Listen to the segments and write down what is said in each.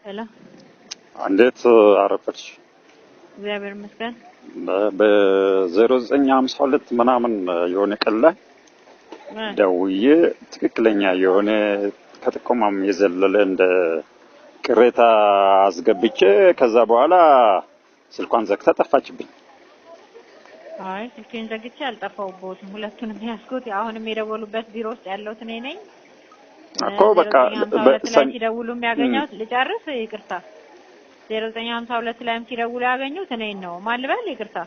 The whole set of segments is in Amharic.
ሄሎ እንዴት አረፈች? እግዚአብሔር ይመስገን። በ0952 ምናምን የሆነ ቀን ላይ ደውዬ ትክክለኛ የሆነ ከጥቆማም የዘለለ እንደ ቅሬታ አስገብቼ ከዛ በኋላ ስልኳን ዘግታ ጠፋችብኝ። አይ ስልኬን ዘግቼ አልጠፋሁበትም። ሁለቱንም ያስኩት አሁንም የደወሉበት ቢሮ ውስጥ ያለሁት እኔ ነኝ እኮ በቃ ሲደውሉ የሚያገኙት ልጨርስ ይቅርታ 0952 ላይም ሲደውሉ ያገኙት እኔን ነው። ማን ልበል? ይቅርታ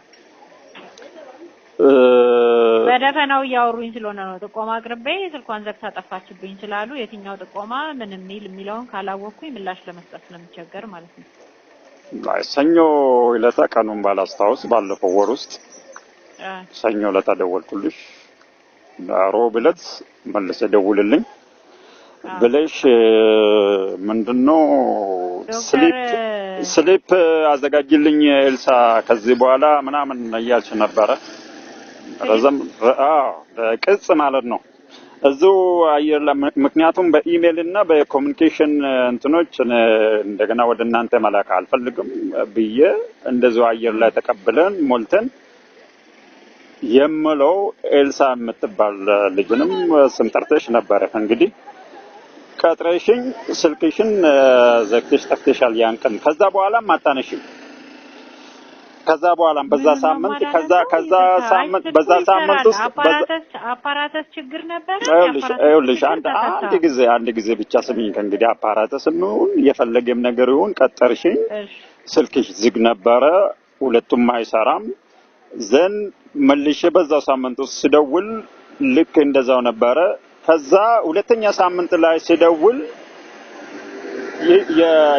በደፈናው እያወሩኝ ስለሆነ ነው። ጥቆማ አቅርቤ ስልኳን ዘግታ ጠፋችብኝ ስላሉ የትኛው ጥቆማ ምን የሚለውን ካላወቅኩኝ ምላሽ ለመስጠት ስለምቸገር ማለት ነው። ሰኞ ዕለት ቀኑን ባላስታውስ ባለፈው ወር ውስጥ ሰኞ ዕለት ደወልኩልሽ። ሮብ ዕለት መልሰ ደውልልኝ ብለሽ ምንድነው ስሊፕ አዘጋጅልኝ ኤልሳ ከዚህ በኋላ ምናምን እያልሽ ነበረ። ረዘም ቅጽ ማለት ነው እዚሁ አየር ምክንያቱም በኢሜል እና በኮሙኒኬሽን እንትኖች እንደገና ወደ እናንተ መላክ አልፈልግም ብዬ እንደዚሁ አየር ላይ ተቀብለን ሞልተን የምለው ኤልሳ የምትባል ልጅንም ስም ጠርተሽ ነበረ። እንግዲህ ቀጥረሽኝ ስልክሽን ዘግተሽ ጠፍተሻል ያን ቀን። ከዛ በኋላም አታነሽም። ከዛ በኋላም በዛ ሳምንት በዛ ሳምንት ውስጥ አፓራተስ ችግር ነበር። ይኸውልሽ አንድ ጊዜ ብቻ ስሚኝ። ከእንግዲህ አፓራተስም ይሁን የፈለገም ነገር ይሁን ቀጠርሽኝ። ስልክሽ ዝግ ነበረ፣ ሁለቱም አይሰራም። ዘን መልሼ በዛው ሳምንት ውስጥ ስደውል ልክ እንደዛው ነበረ። ከዛ ሁለተኛ ሳምንት ላይ ስደውል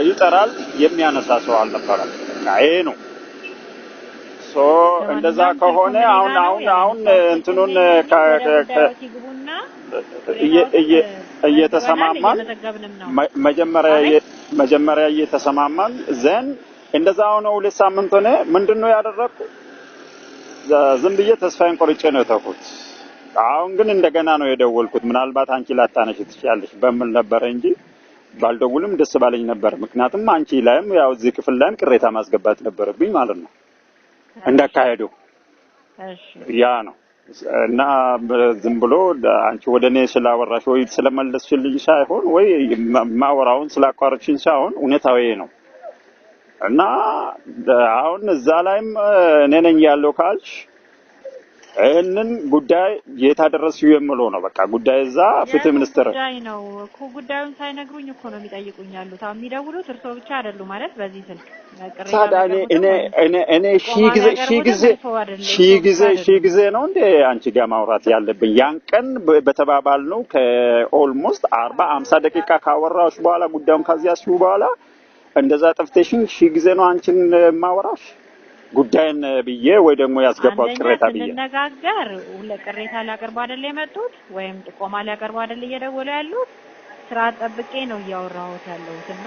ይጠራል፣ የሚያነሳ ሰው አልነበረም። ይሄ ነው እንደዛ ከሆነ አሁን እንትኑን እየተሰማማን መጀመሪያ እየተሰማማን ዘን እንደዛ ሆነ። ሁለት ሳምንት ሆነ። ምንድነው ያደረኩት? ዝም ብዬ ተስፋዬን ቆርጬ ነው የተውኩት። አሁን ግን እንደገና ነው የደወልኩት። ምናልባት አንቺ ላታነሽ ትችያለሽ በምን ነበር እንጂ ባልደውልም ደስ ባለኝ ነበር። ምክንያቱም አንቺ ላይም ያው እዚህ ክፍል ላይም ቅሬታ ማስገባት ነበረብኝ ማለት ነው እንዳካሄዱ። ያ ነው እና ዝም ብሎ አንቺ ወደኔ ስላወራሽ ወይ ስለመለስሽልኝ ሳይሆን ወይ ማወራውን ስላቋረጥሽኝ ሳይሆን እውነታው ነው። እና አሁን እዛ ላይም እኔ ነኝ ያለው ካልሽ ይሄንን ጉዳይ የታደረሰው የምለው ነው። በቃ ጉዳይ እዛ ፍትህ ሚኒስትር ጉዳይ ነው እኮ። ጉዳዩን ሳይነግሩኝ እኮ ነው የሚጠይቁኝ ያሉት። የሚደውሉት እርሶ ብቻ አይደሉም ማለት በዚህ ስልክ እኔ ሺህ ጊዜ ነው እንደ አንቺ ጋር ማውራት ያለብኝ። ያን ቀን በተባባል ነው ከኦልሞስት 40-50 ደቂቃ ካወራሽ በኋላ ጉዳዩን ከዚያስዩ በኋላ እንደዛ ጠፍተሽኝ ሺህ ጊዜ ነው አንቺን ማወራሽ ጉዳይን ብዬ ወይ ደግሞ ያስገባው ቅሬታ ብዬ እንነጋገር። ቅሬታ ሊያቀርቡ አይደል የመጡት ወይም ጥቆማ ሊያቀርቡ አይደል እየደወሉ ያሉት? ስርዓት ጠብቄ ነው እያወራሁት ያለሁትና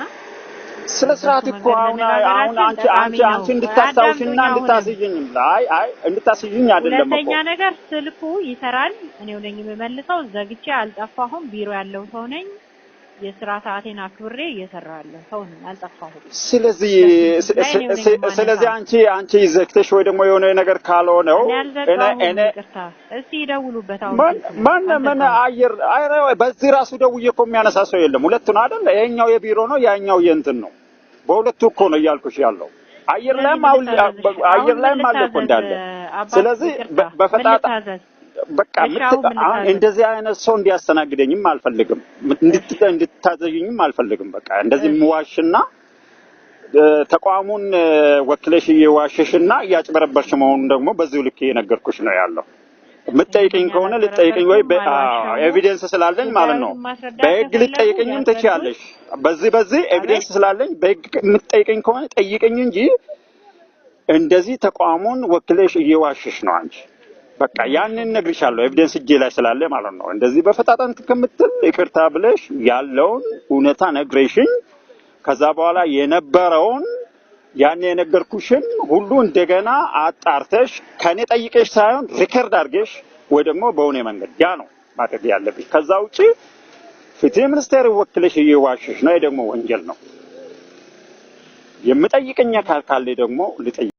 ስለ ስርዓት እኮ አሁን አንቺ እንድታስታውሽና እንድታስይኝ እንድታስይኝ አይደለም እኮ ለኛ ነገር ስልኩ ይሰራል። እኔው ነኝ የምመልሰው። ዘግቼ አልጠፋሁም። ቢሮ ያለው ሰው ነኝ። የስራ ሰዓቴን አክብሬ እየሰራለሁ ሰው ነኝ። አልጠፋሁም። ስለዚህ አንቺ ዘግተሽ ወይ ደግሞ የሆነ ነገር ካልሆነው እኔ እስቲ ይደውሉበት። ማን አየር በዚህ ራሱ ደውዬ እኮ የሚያነሳ ሰው የለም። ሁለቱን አይደል? ይሄኛው የቢሮ ነው፣ ያኛው የእንትን ነው። በሁለቱ እኮ ነው እያልኩሽ ያለው። አየር ላይም አለ እኮ እንዳለ። ስለዚህ በፈጣጣ በቃ እንደዚህ አይነት ሰው እንዲያስተናግደኝም አልፈልግም፣ እንድታዘዥኝም አልፈልግም። በቃ እንደዚህ ምዋሽና ተቋሙን ወክለሽ እየዋሸሽና እያጭበረበርሽ መሆኑን ደግሞ በዚሁ ልክ የነገርኩሽ ነው ያለው። የምትጠይቀኝ ከሆነ ልትጠይቀኝ ወይ ኤቪደንስ ስላለኝ ማለት ነው። በህግ ልትጠይቀኝም ትችያለሽ። በዚህ ኤቪደንስ ስላለኝ በህግ የምትጠይቀኝ ከሆነ ጠይቀኝ እንጂ እንደዚህ ተቋሙን ወክለሽ እየዋሸሽ ነው አንቺ። በቃ ያንን ነግርሻለሁ ኤቪደንስ እጄ ላይ ስላለ ማለት ነው። እንደዚህ በፈጣጣንት ከምትል ይቅርታ ብለሽ ያለውን እውነታ ነግረሽኝ ከዛ በኋላ የነበረውን ያን የነገርኩሽን ሁሉ እንደገና አጣርተሽ ከኔ ጠይቀሽ ሳይሆን ሪከርድ አድርገሽ ወይ ደግሞ በሆነ መንገድ ያ ነው ማድረግ ያለብሽ። ከዛ ውጪ ፍትህ ሚኒስቴር ወክለሽ እየዋሸሽ ነው፣ ደግሞ ወንጀል ነው። የምጠይቀኝ አካል ካለ ደግሞ ልጠይቅ